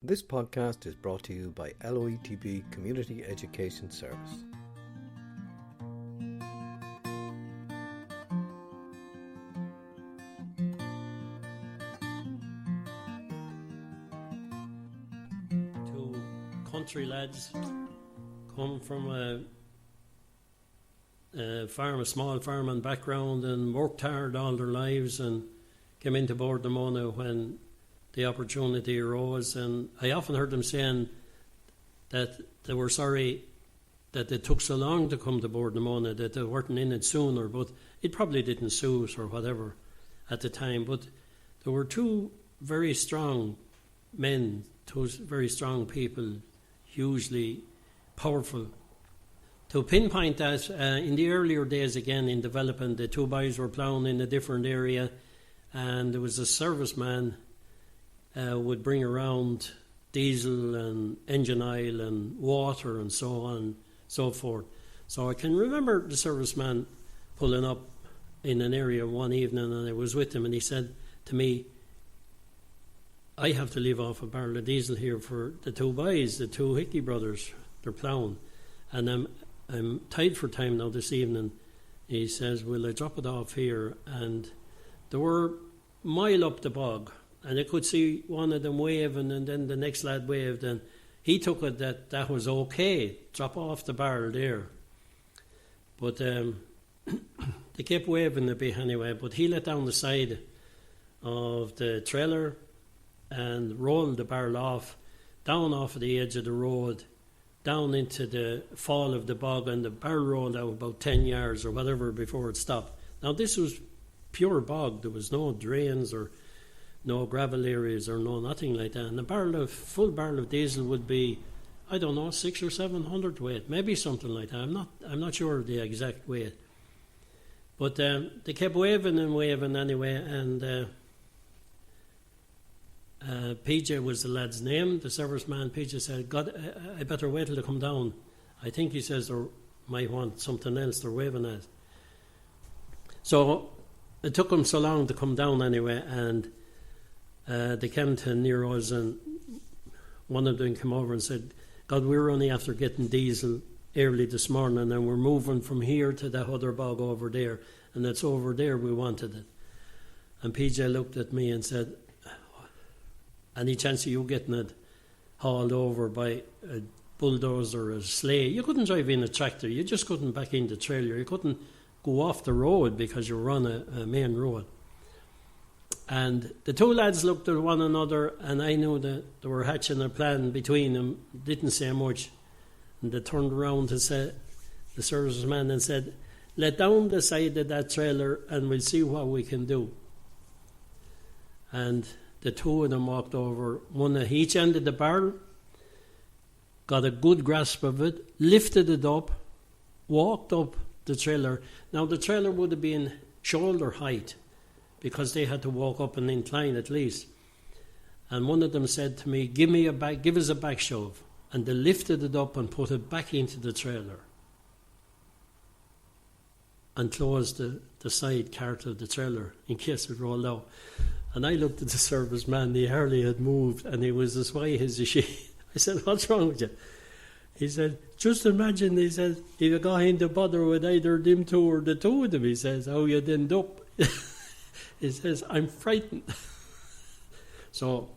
This podcast is brought to you by LOETB Community Education Service. Two country lads come from a small farming background and worked hard all their lives and came into Bord Na Móna when the opportunity arose. And I often heard them saying that they were sorry that it took so long to come to Bord Na Móna, that they weren't in it sooner, but it probably didn't suit or whatever at the time. But there were two very strong men, two very strong people, hugely powerful. To pinpoint that, in the earlier days again in development, the two boys were ploughing in a different area, and there was a serviceman would bring around diesel and engine oil and water and so on and so forth. So I can remember the serviceman pulling up in an area one evening, and I was with him, and he said to me, I have to leave off a barrel of diesel here for the two boys, the two Hickey brothers, they're ploughing, and I'm tied for time now this evening. He says, will I drop it off here? And they were a mile up the bog, and I could see one of them waving, and then the next lad waved, and he took it that was okay, drop off the barrel there. But they kept waving a bit anyway, but he let down the side of the trailer and rolled the barrel off, down off of the edge of the road, down into the fall of the bog, and the barrel rolled out about 10 yards or whatever before it stopped. Now this was pure bog, there was no drains or no gravel areas or no nothing like that, and full barrel of diesel would be, I don't know, 600 or 700 weight, maybe something like that. I'm not sure of the exact weight, but they kept waving and waving anyway, and PJ was the lad's name, the serviceman. PJ said, God, I better wait till they come down. I think he says they might want something else they're waving at. So it took them so long to come down anyway, and they came to near us, and one of them came over and said, God, we were only after getting diesel early this morning, and we're moving from here to that other bog over there, and it's over there we wanted it. And PJ looked at me and said, any chance of you getting it hauled over by a bulldozer or a sleigh? You couldn't drive in a tractor, you just couldn't back in the trailer, you couldn't go off the road because you were on a main road. And the two lads looked at one another, and I knew that they were hatching a plan between them, didn't say much. And they turned around to say, the serviceman, and said, let down the side of that trailer and we'll see what we can do. And the two of them walked over, one at each end of the barrel, got a good grasp of it, lifted it up, walked up the trailer. Now the trailer would have been shoulder height, because they had to walk up an incline at least. And one of them said to me, give us a back shove. And they lifted it up and put it back into the trailer and closed the side cart of the trailer in case it rolled out. And I looked at the serviceman, he hardly had moved, and he was as white as a sheet. I said, what's wrong with you? He said, just imagine, he said, if you got into bother with either them two or the two of them, he says, how you'd end up. He says, I'm frightened. So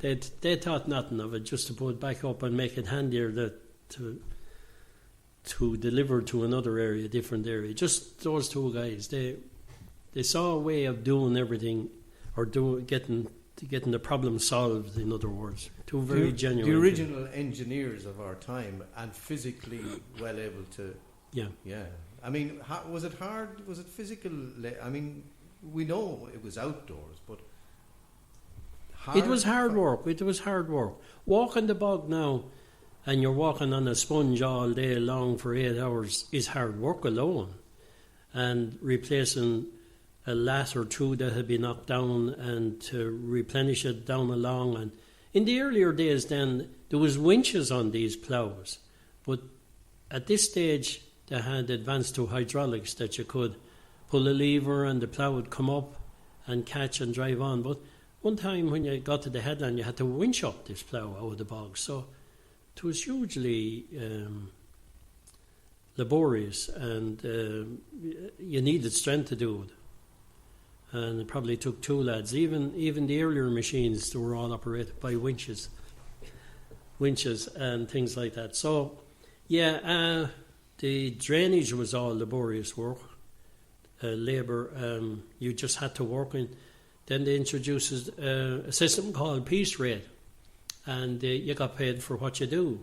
they thought nothing of it, just to put it back up and make it handier to deliver to another area, different area. Just those two guys, they saw a way of doing everything, or getting the problem solved, in other words. Two very genuine. The original engineers of our time, and physically well able to... Yeah. I mean, was it hard? Was it physical? I mean, we know it was outdoors, but... It was hard work. Walking the bog now, and you're walking on a sponge all day long for 8 hours, is hard work alone. And replacing a lat or two that had been knocked down, and to replenish it down along. And in the earlier days then, there was winches on these ploughs, but at this stage they had advanced to hydraulics, that you could pull a lever and the plough would come up and catch and drive on. But one time when you got to the headland, you had to winch up this plough out of the bog. So it was hugely laborious, and you needed strength to do it. And it probably took two lads. Even the earlier machines, they were all operated by winches and things like that. So, yeah, the drainage was all laborious work, labour. You just had to work in. Then they introduced a system called piece rate, and you got paid for what you do.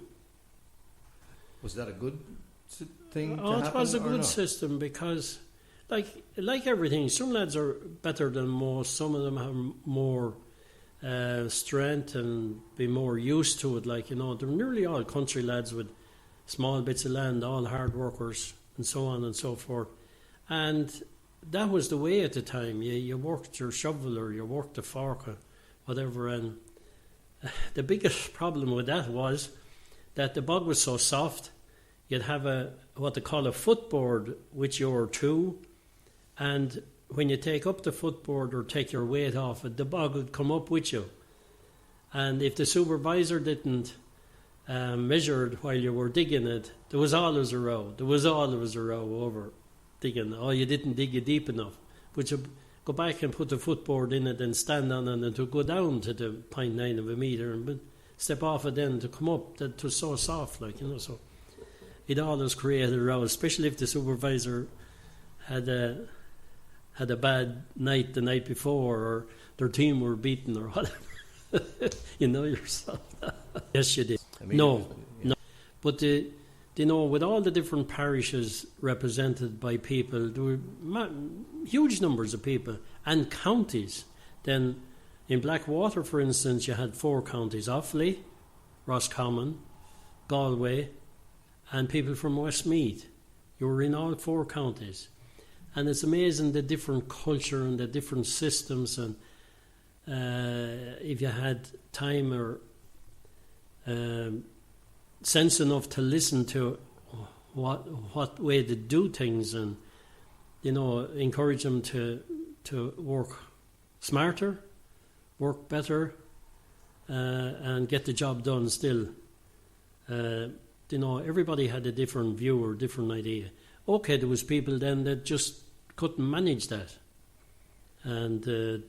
Was that a good thing? Oh, it was a good not? system because, like everything, some lads are better than most. Some of them have more strength and be more used to it. Like, you know, they're nearly all country lads with small bits of land, all hard workers, and so on and so forth. And that was the way at the time. You worked your shovel or you worked the fork or whatever. And the biggest problem with that was that the bog was so soft. You'd have what they call a footboard with your tool, and when you take up the footboard or take your weight off it, the bog would come up with you. And if the supervisor didn't measure it while you were digging it, there was always a row. There was always a row over digging. Oh, you didn't dig it deep enough. But you go back and put the footboard in it and stand on it, and it would go down to the 0.9 of a metre and step off it then to come up. That was so soft, like, you know, so it always created a row, especially if the supervisor had a bad night the night before, or their team were beaten or whatever. You know yourself. Yes, you did. No. But you know, with all the different parishes represented by people, there were huge numbers of people, and counties. Then in Blackwater, for instance, you had 4 counties: Offaly, Roscommon, Galway, and people from Westmeath. You were in all 4 counties. And it's amazing the different culture and the different systems, and if you had time or sense enough to listen to what way to do things, and, you know, encourage them to work smarter, work better, and get the job done still. You know, everybody had a different view or different idea. Okay, there was people then that just couldn't manage that, and there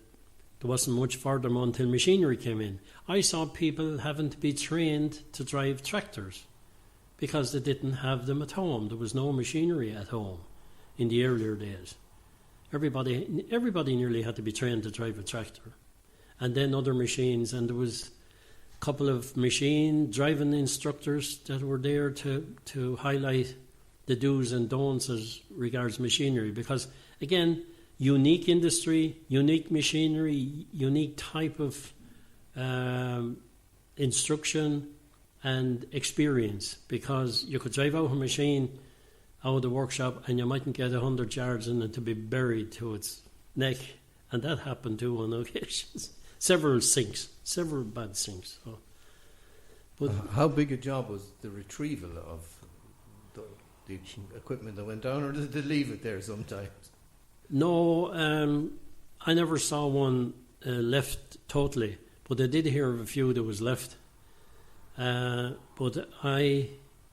wasn't much further until machinery came in. I saw people having to be trained to drive tractors because they didn't have them at home. There was no machinery at home in the earlier days. Everybody nearly had to be trained to drive a tractor, and then other machines, and there was a couple of machine driving instructors that were there to highlight the do's and don'ts as regards machinery, because, again, unique industry, unique machinery, unique type of instruction and experience, because you could drive out a machine out of the workshop and you mightn't get 100 yards in it to be buried to its neck, and that happened too on occasions. Several bad sinks. So. But how big a job was the retrieval of the equipment that went down, or did they leave it there sometimes? No, I never saw one left totally, but I did hear of a few that was left. But I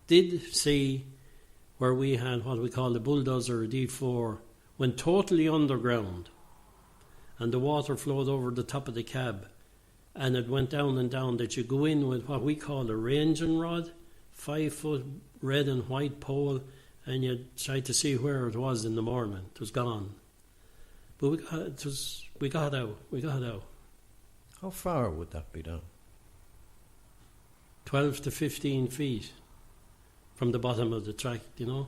did see where we had what we call the bulldozer, a D4, went totally underground, and the water flowed over the top of the cab, and it went down and down, that you go in with what we call a ranging rod, 5-foot red and white pole, and you try to see where it was in the morning. It was gone. But we got out. How far would that be down? 12 to 15 feet from the bottom of the track, you know?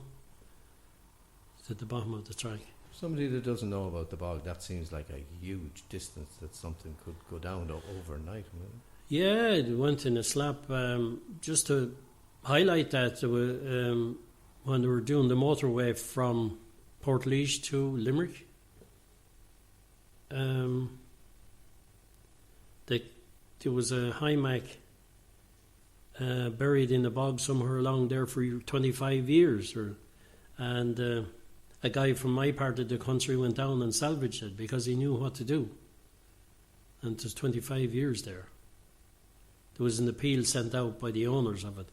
It's at the bottom of the track. Somebody that doesn't know about the bog, that seems like a huge distance that something could go down overnight. Yeah, it went in a slap. Just to highlight that, when they were doing the motorway from Portlaoise to Limerick, there was a Hymac buried in a bog somewhere along there for 25 years, and a guy from my part of the country went down and salvaged it because he knew what to do. and it was 25 years there. There was an appeal sent out by the owners of it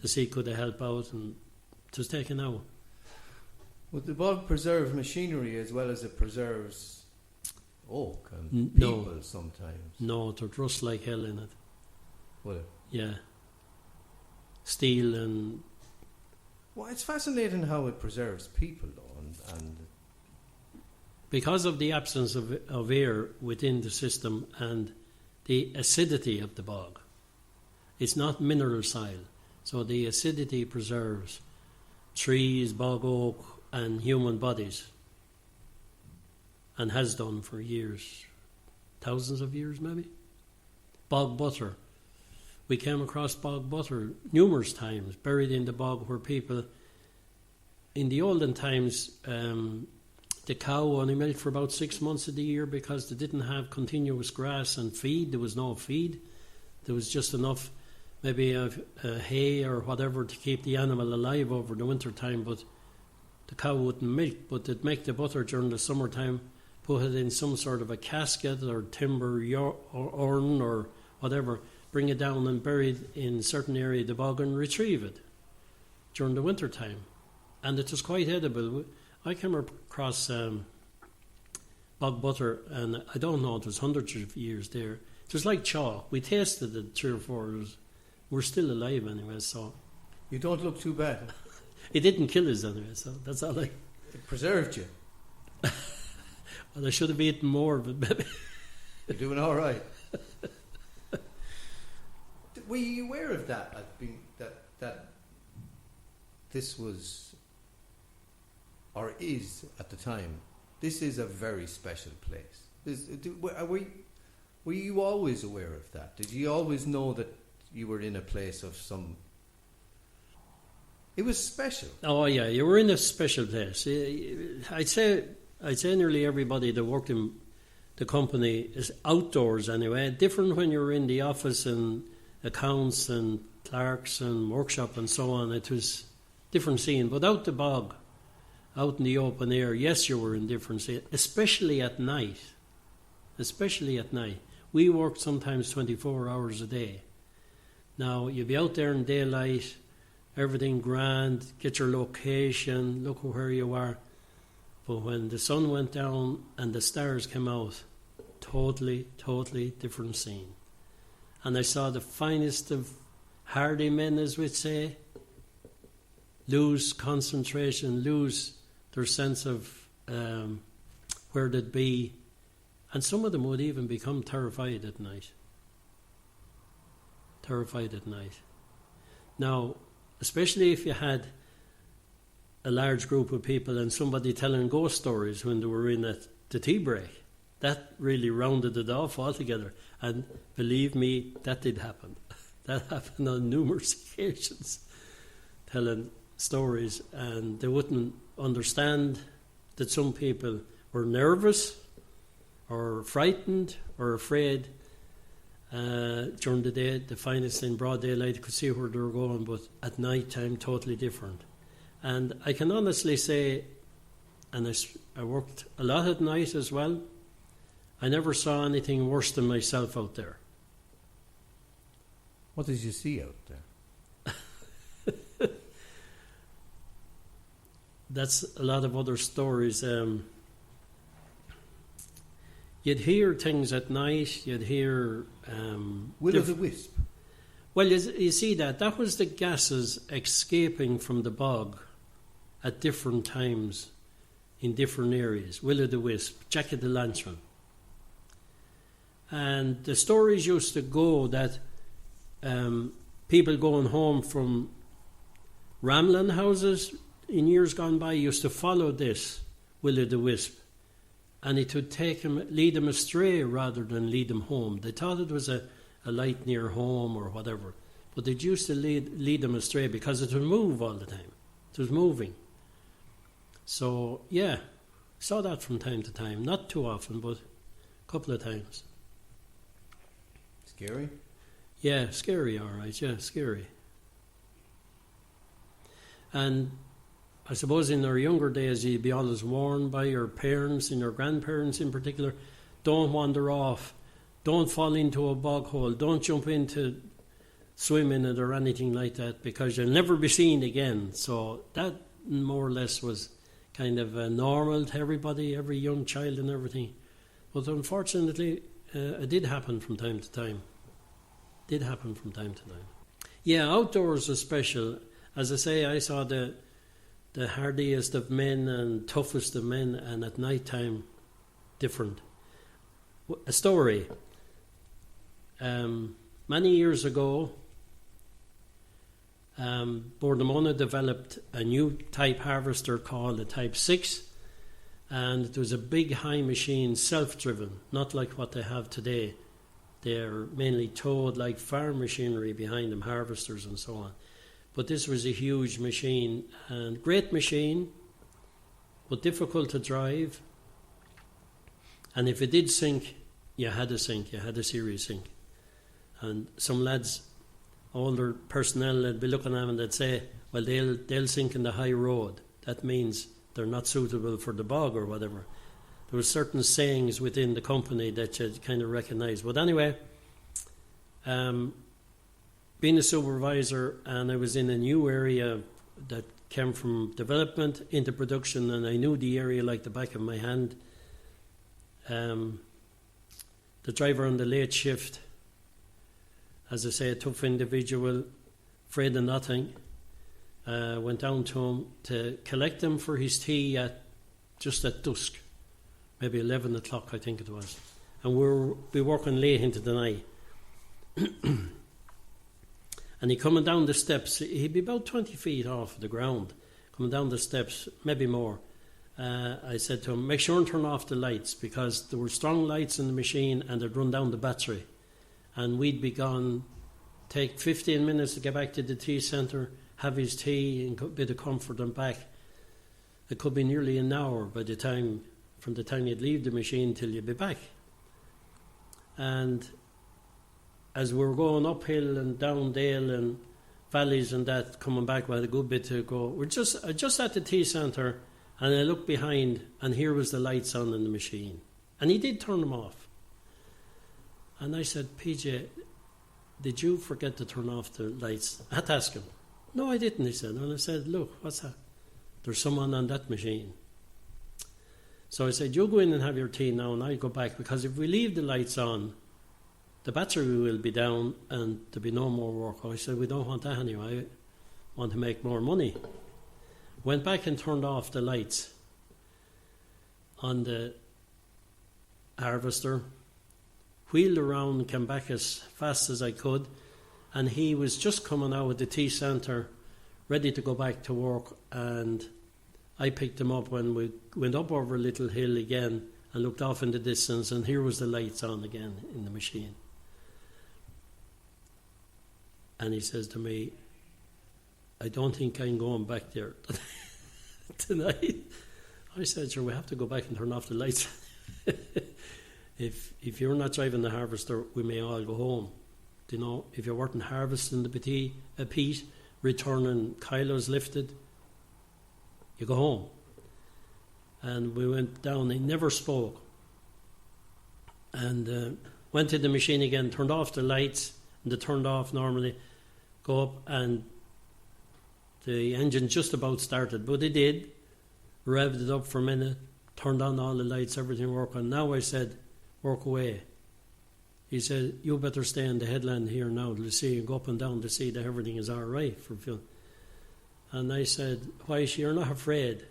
to see could they help out, and it was taken out. Would the bog preserve machinery as well as it preserves oak and No. people sometimes? No, it would rust like hell in it. Would it? Yeah. Steel and... Well, it's fascinating how it preserves people, though, and Because of the absence of air within the system and the acidity of the bog. It's not mineral soil, so the acidity preserves trees, bog oak, and human bodies, and has done for years, thousands of years maybe. Bog butter. We came across bog butter numerous times, buried in the bog, where people, in the olden times, the cow only milked for about 6 months of the year because they didn't have continuous grass and feed. There was no feed. There was just enough, maybe hay or whatever, to keep the animal alive over the winter time, but the cow wouldn't milk. But they'd make the butter during the summertime, put it in some sort of a casket or timber urn or whatever, bring it down and bury it in a certain area of the bog and retrieve it during the winter time. And it was quite edible. I came across bog butter, and I don't know, it was hundreds of years there. It was like chalk. We tasted it 3 or 4 years. We're still alive anyway, so... you don't look too bad. It didn't kill us anyway, so that's all I... It preserved you. Well, I should have eaten more, but maybe... You're doing all right. Were you aware of that? That this was, or is at the time, this is a very special place. Were you always aware of that? Did you always know that you were in a place of some... It was special. Oh yeah, you were in a special place. I'd say nearly everybody that worked in the company is outdoors anyway. Different when you're in the office and accounts and clerks and workshop and so on. It was different scene. But out the bog, out in the open air, yes, you were in different scene, especially at night. Especially at night. We worked sometimes 24 hours a day. Now, you'd be out there in daylight, everything grand, get your location, look where you are. But when the sun went down and the stars came out, totally different scene. And I saw the finest of hardy men, as we'd say, lose concentration, lose their sense of where they'd be. And some of them would even become terrified at night. Terrified at night. Now, especially if you had a large group of people and somebody telling ghost stories when they were in at the tea break, that really rounded it off altogether. And believe me, that did happen. That happened on numerous occasions, telling stories, and they wouldn't understand that some people were nervous or frightened or afraid. During the day, the finest in broad daylight, you could see where they were going, but at night time, totally different. And I can honestly say, and I worked a lot at night as well, I never saw anything worse than myself out there. What did you see out there? That's a lot of other stories. You'd hear things at night, you'd hear... will-o'-the-wisp. Well, you see that was the gases escaping from the bog at different times in different areas. Will-o'-the-wisp, jack-o'-the-lantern. And the stories used to go that people going home from Ramlin houses in years gone by used to follow this will-o'-the-wisp, and it would lead them astray rather than lead them home. They thought it was a light near home or whatever, but it used to lead them astray because it would move all the time. It was moving. So, yeah, saw that from time to time. Not too often, but a couple of times. Scary? Yeah, scary, all right. Yeah, scary. And I suppose in our younger days, you'd be always warned by your parents and your grandparents in particular, don't wander off, don't fall into a bog hole, don't jump into swim in it or anything like that, because you'll never be seen again. So that more or less was kind of normal to everybody, every young child and everything. But unfortunately, it did happen from time to time. Yeah, outdoors was special. As I say, I saw the hardiest of men and toughest of men, and at night time, different. A story. Many years ago, Bord Na Móna developed a new type harvester called a Type 6, and it was a big high machine, self-driven, not like what they have today. They're mainly towed like farm machinery behind them, harvesters and so on. But this was a huge machine, and great machine, but difficult to drive. And if it did sink, you had a serious sink. And some lads, older personnel, they'd be looking at them and they'd say, well, they'll sink in the high road. That means they're not suitable for the bog or whatever. There were certain sayings within the company that you kind of recognise. But anyway, being a supervisor, and I was in a new area that came from development into production, and I knew the area like the back of my hand. The driver on the late shift, as I say, a tough individual, afraid of nothing, went down to him to collect him for his tea just at dusk, maybe 11 o'clock I think it was, and we'll be working late into the night. And he coming down the steps, he'd be about 20 feet off the ground, coming down the steps, maybe more. I said to him, make sure and turn off the lights, because there were strong lights in the machine and they'd run down the battery. And we'd be gone, take 15 minutes to get back to the tea centre, have his tea and a bit of comfort and back. It could be nearly an hour from the time you'd leave the machine till you'd be back. And as we were going uphill and down dale and valleys and that, coming back, we had a good bit to go. We're just at the tea centre, and I looked behind, and here was the lights on in the machine. And he did turn them off. And I said, PJ, did you forget to turn off the lights? I had to ask him. No, I didn't, he said. And I said, look, what's that? There's someone on that machine. So I said, you go in and have your tea now, and I'll go back, because if we leave the lights on, the battery will be down and there'll be no more work. I said, we don't want that anyway. I want to make more money. Went back and turned off the lights on the harvester, wheeled around, came back as fast as I could, and he was just coming out of the tea centre, ready to go back to work, and I picked him up when we went up over a little hill again and looked off in the distance, and here was the lights on again in the machine. And he says to me, I don't think I'm going back there tonight. I said, sure, we have to go back and turn off the lights. If you're not driving the harvester, we may all go home. You know, if you weren't harvesting the peat, returning kilos lifted, you go home. And we went down, he never spoke. And went to the machine again, turned off the lights, and they turned off normally, go up, and the engine just about started, but it did, revved it up for a minute, turned on all the lights, everything working. Now I said, work away. He said, you better stay in the headland here now to see, go up and down to see that everything is all right for fuel. And I said, why, you're not afraid?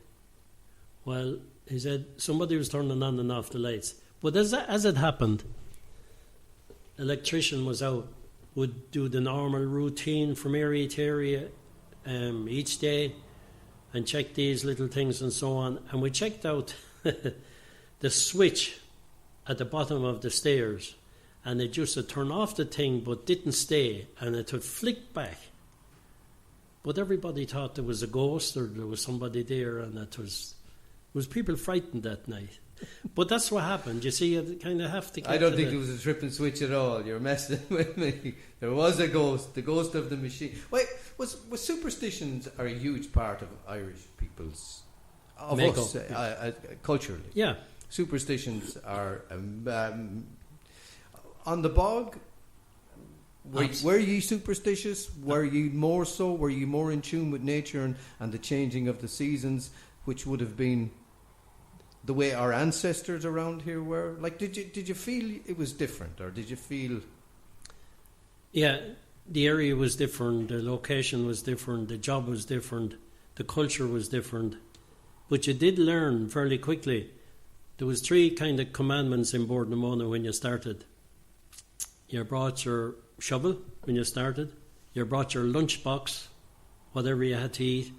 Well, he said, somebody was turning on and off the lights. But as it happened, the electrician was out, would do the normal routine from area to area each day and check these little things and so on. And we checked out the switch at the bottom of the stairs, and it just would turn off the thing but didn't stay, and it would flick back. But everybody thought there was a ghost or there was somebody there, and it was people frightened that night. But that's what happened. You see, you kind of have to get I don't think it was a trip and switch at all. You're messing with me. There was a ghost, the ghost of the machine. Wait, was superstitions are a huge part of Irish people's, of Makeup. us, culturally. Yeah. Superstitions are, On the bog, were you superstitious? Were you more so? Were you more in tune with nature and the changing of the seasons, which would have been the way our ancestors around here were? Like, did you feel it was different, or did you feel? Yeah, the area was different, the location was different, the job was different, the culture was different. But you did learn fairly quickly. There was 3 kind of commandments in Bord Na Móna when you started. You brought your shovel when you started, you brought your lunchbox, whatever you had to eat,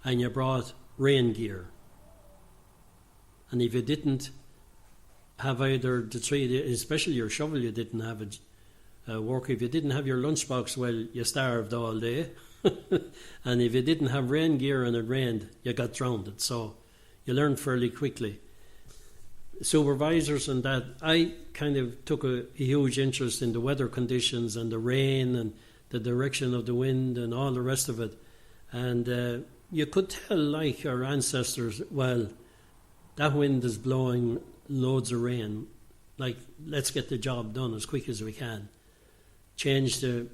and you brought rain gear. And if you didn't have either the 3, especially your shovel, you didn't have it work. If you didn't have your lunchbox, well, you starved all day. And if you didn't have rain gear and it rained, you got drowned. So you learned fairly quickly. Supervisors and that, I kind of took a huge interest in the weather conditions and the rain and the direction of the wind and all the rest of it. And you could tell, like our ancestors, well, that wind is blowing loads of rain. Like, let's get the job done as quick as we can. Change the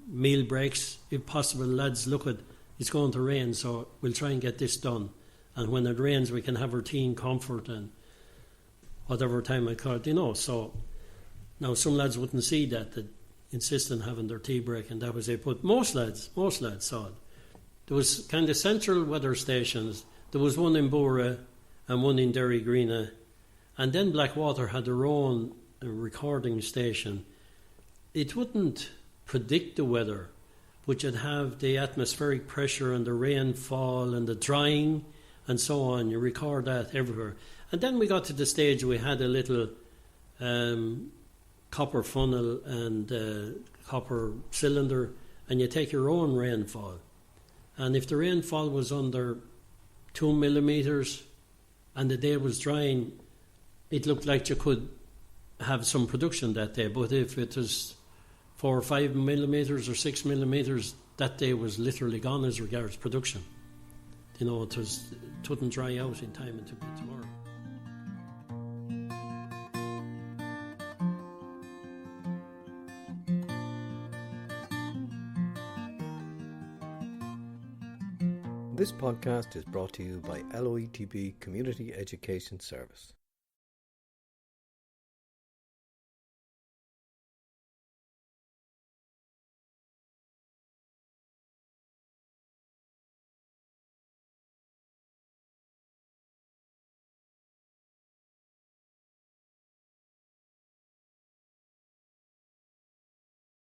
meal breaks, if possible. Lads, look, it's going to rain, so we'll try and get this done. And when it rains, we can have our tea in comfort and whatever time I call it, So now some lads wouldn't see that insist on having their tea break, and that was it. But most lads saw it. There was kind of central weather stations. There was one in Bora and one in Derrygreena, and then Blackwater had their own recording station. It wouldn't predict the weather, but you'd have the atmospheric pressure and the rainfall and the drying and so on. You record that everywhere. And then we got to the stage we had a little copper funnel and copper cylinder, and you take your own rainfall. And if the rainfall was under 2 millimetres and the day was drying, it looked like you could have some production that day. But if it was 4 or 5 millimetres or 6 millimetres, that day was literally gone as regards production. It wouldn't dry out in time until tomorrow. This podcast is brought to you by LOETB Community Education Service.